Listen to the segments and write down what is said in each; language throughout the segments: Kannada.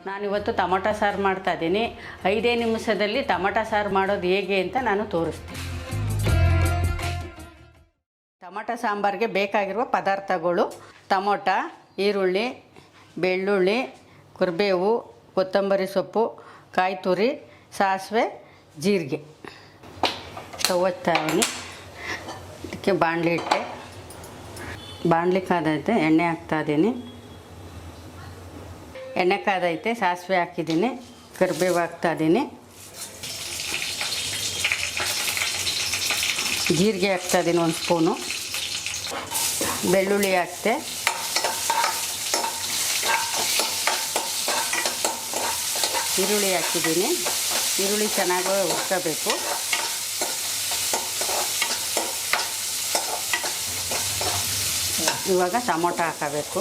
ನಾನಿವತ್ತು ಟೊಮಟೊ ಸಾರು ಮಾಡ್ತಾಯಿದ್ದೀನಿ. 5 ನಿಮಿಷದಲ್ಲಿ ಟೊಮಟೊ ಸಾರು ಮಾಡೋದು ಹೇಗೆ ಅಂತ ನಾನು ತೋರಿಸ್ತೀನಿ. ಟೊಮಟೊ ಸಾಂಬಾರಿಗೆ ಬೇಕಾಗಿರುವ ಪದಾರ್ಥಗಳು: ಟೊಮಟೊ, ಈರುಳ್ಳಿ, ಬೆಳ್ಳುಳ್ಳಿ, ಕರಿಬೇವು, ಕೊತ್ತಂಬರಿ ಸೊಪ್ಪು, ಕಾಯಿ ತುರಿ, ಸಾಸಿವೆ, ಜೀರಿಗೆ. ಸ್ಟವ್ ಹಚ್ತಾಯಿದ್ದೀನಿ. ಇದಕ್ಕೆ ಬಾಣಲಿ ಇಟ್ಟೆ. ಬಾಣಲಿ ಕಾದೈತೆ, ಎಣ್ಣೆ ಹಾಕ್ತಾಯಿದ್ದೀನಿ. ಎಣ್ಣೆ ಕಾದೈತೆ, ಸಾಸಿವೆ ಹಾಕಿದ್ದೀನಿ, ಕರಿಬೇವು ಹಾಕ್ತಾಯಿದ್ದೀನಿ, ಜೀರಿಗೆ ಹಾಕ್ತಾಯಿದ್ದೀನಿ 1 ಸ್ಪೂನು, ಬೆಳ್ಳುಳ್ಳಿ ಹಾಕ್ತೆ, ಈರುಳ್ಳಿ ಹಾಕಿದ್ದೀನಿ. ಈರುಳ್ಳಿ ಚೆನ್ನಾಗಿ ಹುರ್ಕೋಬೇಕು. ಇವಾಗ ಟೊಮೊಟೊ ಹಾಕಬೇಕು.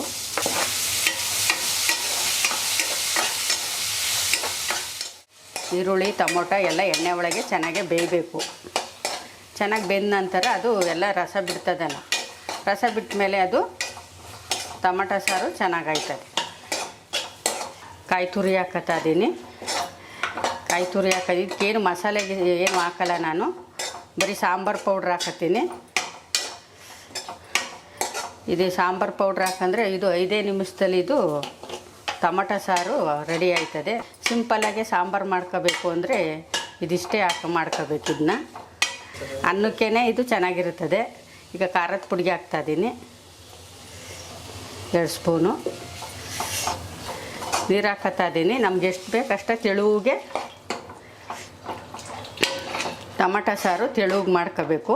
ಈರುಳ್ಳಿ ಟೊಮೊಟೊ ಎಲ್ಲ ಎಣ್ಣೆ ಒಳಗೆ ಚೆನ್ನಾಗಿ ಬೇಯಬೇಕು. ಚೆನ್ನಾಗಿ ಬೆಂದ ನಂತರ ಅದು ಎಲ್ಲ ರಸ ಬಿಡ್ತದಲ್ಲ, ರಸ ಬಿಟ್ಟ ಮೇಲೆ ಅದು ಟೊಮಟೊ ಸಾರು ಚೆನ್ನಾಗಾಯ್ತದೆ. ಕಾಯಿ ತುರಿ ಹಾಕತ್ತಾ ಇದ್ದೀನಿ. ಕಾಯಿ ತುರಿ ಹಾಕೋದು. ಇದಕ್ಕೇನು ಮಸಾಲೆಗೆ ಏನು ಹಾಕಲ್ಲ ನಾನು, ಬರೀ ಸಾಂಬಾರು ಪೌಡ್ರ್ ಹಾಕತ್ತೀನಿ. ಇದು ಸಾಂಬಾರು ಪೌಡ್ರ್ ಹಾಕಂದರೆ ಇದು 5 ನಿಮಿಷದಲ್ಲಿ ಇದು ಟೊಮಟೊ ಸಾರು ರೆಡಿ ಆಯ್ತದೆ. ಸಿಂಪಲ್ಲಾಗಿ ಸಾಂಬಾರು ಮಾಡ್ಕೋಬೇಕು ಅಂದರೆ ಇದಿಷ್ಟೇ ಮಾಡ್ಕೋಬೇಕು. ಇದನ್ನ ಅನ್ನಕ್ಕೇ ಇದು ಚೆನ್ನಾಗಿರುತ್ತದೆ. ಈಗ ಖಾರದ ಪುಡಿ ಹಾಕ್ತಾಯಿದ್ದೀನಿ 2 ಸ್ಪೂನು. ನೀರು ಹಾಕತ್ತಾ ಇದ್ದೀನಿ. ನಮ್ಗೆ ಎಷ್ಟು ಬೇಕು ಅಷ್ಟು ತೆಳುವಿಗೆ ಟೊಮಟೊ ಸಾರು ತೆಳುವಿಗೆ ಮಾಡ್ಕೋಬೇಕು.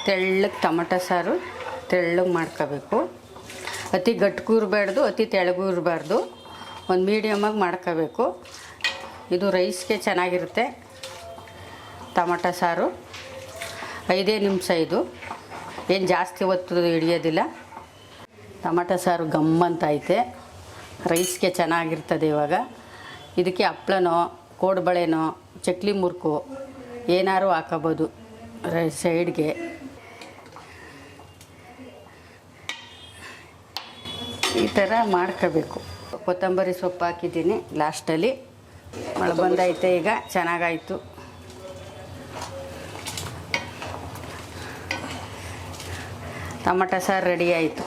ತೆಳ್ಳಗೆ ಟೊಮಟೊ ಸಾರು ತೆಳ್ಳಗೆ ಮಾಡ್ಕೋಬೇಕು. ಅತಿ ಗಟ್ಟಿಗೂ ಇರಬಾರ್ದು, ಅತಿ ತೆಳ್ಳಗೂ ಇರಬಾರ್ದು, ಒಂದು ಮೀಡಿಯಮಾಗಿ ಮಾಡ್ಕೋಬೇಕು. ಇದು ರೈಸ್ಗೆ ಚೆನ್ನಾಗಿರುತ್ತೆ. ಟೊಮಟೊ ಸಾರು 5 ನಿಮಿಷ. ಇದು ಏನು ಜಾಸ್ತಿ ಹೊತ್ತು ಹಿಡಿಯೋದಿಲ್ಲ. ಟೊಮಟೊ ಸಾರು ಗಮ್ಮಂತ ಐತೆ, ರೈಸ್ಗೆ ಚೆನ್ನಾಗಿರ್ತದೆ. ಇವಾಗ ಇದಕ್ಕೆ ಹಪ್ಳನೋ, ಕೋಡುಬಳೆನೋ, ಚಕ್ಲಿ ಮುರುಕು ಏನಾರು ಹಾಕೋಬೋದು ಸೈಡ್ಗೆ. ಈ ಥರ ಮಾಡ್ಕೋಬೇಕು. ಕೊತ್ತಂಬರಿ ಸೊಪ್ಪು ಹಾಕಿದ್ದೀನಿ ಲಾಸ್ಟಲ್ಲಿ. ಮಳೆ ಬಂದೈತೆ, ಈಗ ಚೆನ್ನಾಗಾಯಿತು. ಟೊಮಟೊ ಸಾರು ರೆಡಿ ಆಯಿತು.